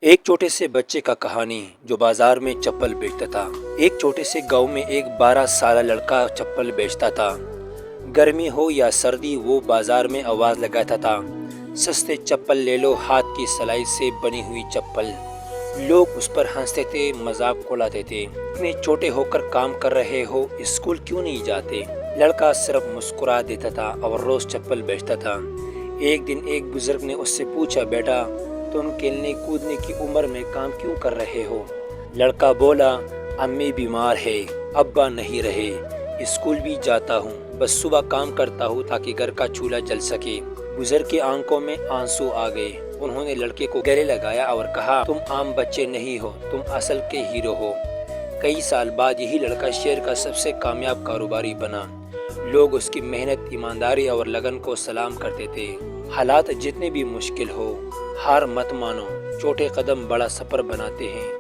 ایک چھوٹے سے بچے کا کہانی جو بازار میں چپل بیچتا تھا۔ ایک چھوٹے سے گاؤں میں ایک 12 سالہ لڑکا چپل بیچتا تھا۔ گرمی ہو یا سردی وہ بازار میں آواز لگاتا تھا، سستے چپل لے لو، ہاتھ کی سلائی سے بنی ہوئی چپل۔ لوگ اس پر ہنستے تھے، مذاق اڑاتے تھے، اتنے چھوٹے ہو کر کام کر رہے ہو، اسکول کیوں نہیں جاتے؟ لڑکا صرف مسکرا دیتا تھا اور روز چپل بیچتا تھا۔ ایک دن ایک بزرگ نے اس سے پوچھا، بیٹا تم کھیلنے کودنے کی عمر میں کام کیوں کر رہے ہو؟ لڑکا بولا، امی بیمار ہے، ابا نہیں رہے، اسکول بھی جاتا ہوں، بس صبح کام کرتا ہوں تاکہ گھر کا چولہا جل سکے۔ بزرگ کی آنکھوں میں آنسو آ گئے۔ انہوں نے لڑکے کو گلے لگایا اور کہا، تم عام بچے نہیں ہو، تم اصل کے ہیرو ہو۔ کئی سال بعد یہی لڑکا شہر کا سب سے کامیاب کاروباری بنا۔ لوگ اس کی محنت، ایمانداری اور لگن کو سلام کرتے تھے۔ حالات جتنے بھی مشکل ہو، ہار مت مانو، چھوٹے قدم بڑا سفر بناتے ہیں۔